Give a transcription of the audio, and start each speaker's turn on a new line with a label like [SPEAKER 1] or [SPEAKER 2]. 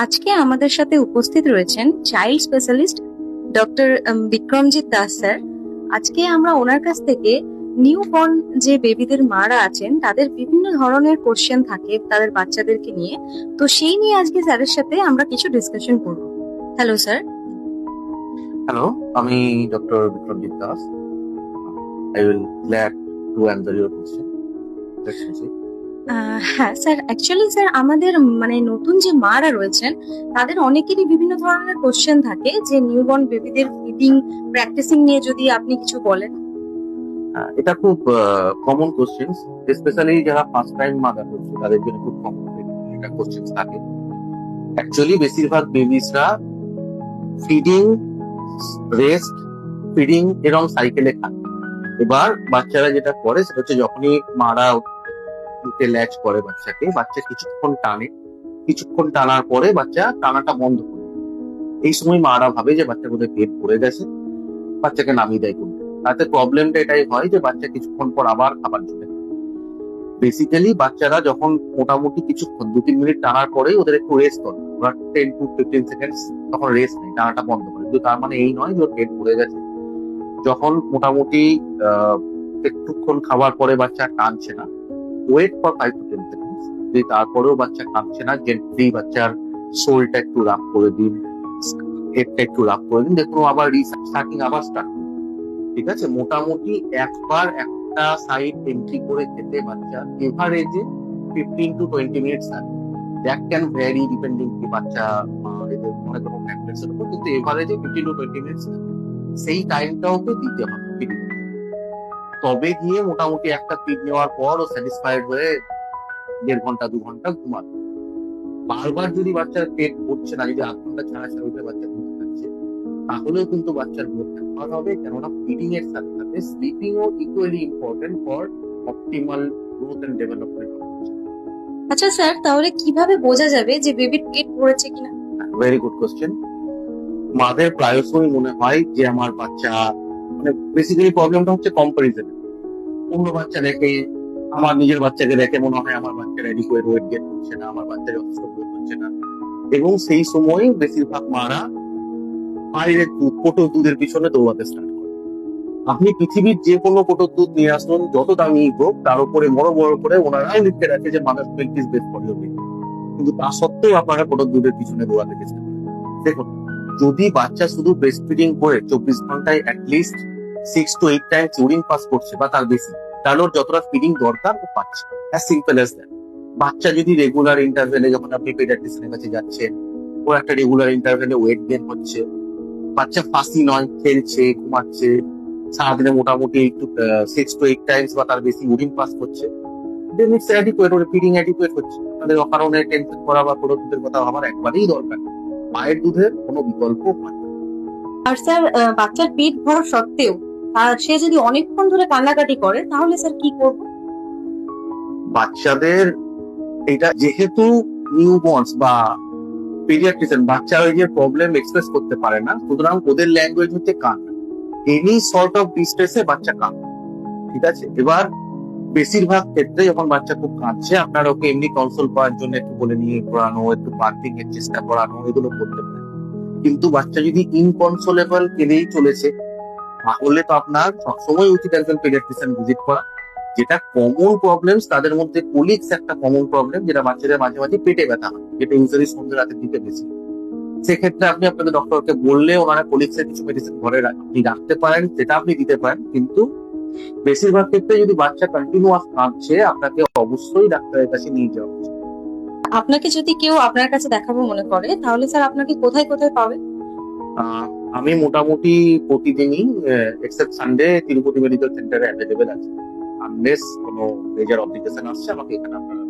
[SPEAKER 1] আজকে আমাদের সাথে উপস্থিত রয়েছেন child specialist doctor Bikramjit Das sir. আজকে আমরা ওনার কাছ থেকে নিউ বর্ন যে বেবিদের মারা আছেন তাদের বিভিন্ন ধরনের কোশ্চেন থাকে তাদের বাচ্চাদেরকে নিয়ে, তো সেই নিয়ে আজকে স্যারের সাথে আমরা কিছু ডিসকাশন করব। Hello sir.
[SPEAKER 2] হ্যালো, আমি doctor Bikramjit Das. I will glad to answer your question. Let's proceed.
[SPEAKER 1] হ্যাঁ স্যার, অ্যাকচুয়ালি স্যার আমাদের নতুন যে মারা রয়েছেন তাদের অনেকেরই বিভিন্ন ধরনের কোশ্চেন থাকে যে নিউবর্ন বেবিদের ফিডিং প্র্যাকটিসিং নিয়ে যদি আপনি কিছু বলেন।
[SPEAKER 2] এটা খুব কমন কোশ্চেন, স্পেশালি যারা ফার্স্ট টাইম মাদার হচ্ছে তাদের জন্য খুব কমন এটা কোশ্চেন থাকে। অ্যাকচুয়ালি বেশিরভাগ বেবিসরা ফিডিং, রেস্ট, ফিডিং এরকম সাইকেলে খায়। এবার বাচ্চারা যেটা করে সেটা হচ্ছে যখনই মারা উঠে ল্যাচ করে বাচ্চাকে, বাচ্চা কিছুক্ষণ টানে, কিছুক্ষণ টানার পরে বাচ্চা টানাটা বন্ধ করে। এই সময় মারা ভাবে যে বাচ্চা বোধহয় পেট ভরে গেছে, বাচ্চাকে নামিয়ে দেয় করবে। তাতে প্রবলেমটা এটাই হয় যে বাচ্চা কিছুক্ষণ পর আবার খাবার জন্য। বেসিক্যালি বাচ্চারা যখন মোটামুটি কিছুক্ষণ 2-3 মিনিট টানার পরেই ওদের একটু রেস্ট করে, ওরা 10 to 15 সেকেন্ডস তখন রেস্ট নেই, টানাটা বন্ধ করে। কিন্তু তার মানে এই নয় যে ওর পেট ভরে গেছে। যখন মোটামুটি একটুক্ষণ খাবার পরে বাচ্চা টানছে না, ওয়েট ফর 5 to 10 সেকেন্ডস। যদি তারপরেও বাচ্চা কাঁদছে না, জেন্টলি বাচ্চার শোলটা একটু রাব করে দিন, হেডটা একটু রাব করে দিন, দেখুন আবার রিস্টার্টিং আবার স্টার্ট। ঠিক আছে, মোটামুটি একবার একটা সাইড এন্ট্রি করে খেতে বাচ্চা এভারেজে 15 to 20 মিনিটস লাগে। দ্যাট ক্যান ভ্যারি ডিপেন্ডিং কি বাচ্চা এদের অনেক রকম ফ্যাক্টরস এর উপর, কিন্তু এভারেজে 15 to 20 মিনিটস সেই টাইমটা ওকে দিতে হবে feeding এর। তবে গিয়ে মোটামুটি একটা ফিড নেওয়ার পর ও স্যাটিসফাইড হয়ে 1.5 ঘন্টা 2 ঘন্টা ঘুমাবে। বারবার যদি বাচ্চার পেট ভরছে না, যদি 8 ঘন্টা ছাড়া ছাড়া উঠে বাচ্চা ঘুম পাচ্ছে, তাহলেও কিন্তু বাচ্চার গ্রোথ হ্যাম্পার হবে। কেননা ফিডিং এর সাথে সাথে স্লিপিং ও equally important for optimal growth and development of বাচ্চা।
[SPEAKER 1] আচ্ছা স্যার, তাহলে কিভাবে বোঝা যাবে যে বেবির পেট ভরেছে কিনা?
[SPEAKER 2] Very good question. মাদের প্রায়শই মনে হয় যে আমার বাচ্চা, মানে বেসিক্যালি প্রবলেমটা হচ্ছে কম্পারিজন। অন্য বাচ্চা দেখে, আমার নিজের বাচ্চাকে দেখে মনে হয় আমার বাচ্চার অ্যাডিকুয়েট ওয়েট গেইন হচ্ছে না, আমার বাচ্চা যথেষ্ট গ্রোথ হচ্ছে না। এবং সেই সময় বেশিরভাগ মারা বাইরের দুধ, কোটো দুধের পিছনে দৌড়াতে স্টার্ট করে। আপনি পৃথিবীর যে কোনো কোটোর দুধ নিয়ে আসুন, যত দামি হোক, তার উপরে বড় বড় করে ওনারাই লিখতে রাখে যে mother's milk is best for your baby. কিন্তু তা সত্ত্বেও আপনারা কোটোর দুধের পিছনে দৌড়াতে চেষ্টা করেন। দেখুন, যদি বাচ্চা শুধু ব্রেস্ট ফিডিং করে 24 ঘন্টায় at least 6 to 8 Times urine pass করছে বা তার বেশি, তাহলে ওর যতটা ফিডিং দরকার ও পাচ্ছে। As simple as that. বাচ্চা যদি রেগুলার ইন্টারভেলে, যখন আপনি পেডিয়াট্রিশিয়ানের কাছে যাচ্ছেন, ওর একটা রেগুলার ইন্টারভেলে ওয়েট গেইন হচ্ছে, বাচ্চা ফাঁসি নয়, খেলছে, ঘুমাচ্ছে, সারাদিনে মোটামুটি একটু 6 to 8 টাইমস বা তার বেশি ইউরিন পাস করছে, দেন ইটস অ্যাডিকুয়েট, ওর ফিডিং অ্যাডিকুয়েট হচ্ছে। আমাদের অকারণে টেনশন করা বা কোনো দুধের কথা ভাবার একবারেই দরকার নেই। মায়ের দুধের কোনো বিকল্প হয় না।
[SPEAKER 1] আর স্যার, বাচ্চার পেট ভরা সত্ত্বেও সে যদি অনেকক্ষণ ধরে কান্নাকাটি করে তাহলে স্যার কি করব?
[SPEAKER 2] বাচ্চাদের এটা যেহেতু নিউবর্নস বা পেডিয়াট্রিশিয়ান, বাচ্চা ওই যে প্রবলেম এক্সপ্রেস করতে পারে না, সুতরাং ওদের ল্যাঙ্গুয়েজ হচ্ছে কান্না। এনি সর্ট অফ ডিস্ট্রেসে বাচ্চা কাঁদে। ঠিক আছে, এবার বেশিরভাগ ক্ষেত্রে যখন বাচ্চা খুব কাঁদছে, আপনার ওকে এমনি কনসোল করার জন্য একটু বলে নিয়ে পড়ানো, একটু বার্থিং এর চেষ্টা করানো, এগুলো করতে পারে। কিন্তু বাচ্চা যদি ইনকনসোলেবল কেঁদেই চলেছে, তাহলে তো আপনার সবসময় উচিত একজন পেডিয়াট্রিশিয়ান ভিজিট করা। যেটা কমন প্রবলেম, তাদের মধ্যে কোলিক্স একটা কমন প্রবলেম, যেটা বাচ্চাদের মাঝে মাঝে পেটে ব্যথা হয়, যেটা ইউজুয়ালি সন্ধ্যে রাতে দিতে বেশি। সেক্ষেত্রে আপনি আপনাদের ডক্টরকে বললে ওনারা কোলিক্স এর কিছু মেডিসিন ঘরে আপনি রাখতে পারেন, সেটা আপনি দিতে পারেন। কিন্তু বেশিরভাগ ক্ষেত্রে যদি বাচ্চা কন্টিনিউয়াস কাঁদছে, আপনাকে অবশ্যই ডাক্তারের কাছে নিয়ে যাওয়া উচিত।
[SPEAKER 1] আপনাকে যদি কেউ আপনার কাছে দেখাবো মনে করে তাহলে স্যার আপনাকে কোথায় কোথায় পাবে?
[SPEAKER 2] আমি মোটামুটি প্রতিদিনই এক্সেপ্ট সানডে তিরুপতি মেডিকেল সেন্টারে অ্যাভেলেবেল আছি। আনলেস কোনো মেজর অব্লিগেশন আসছে, আমাকে এখানে আপনারা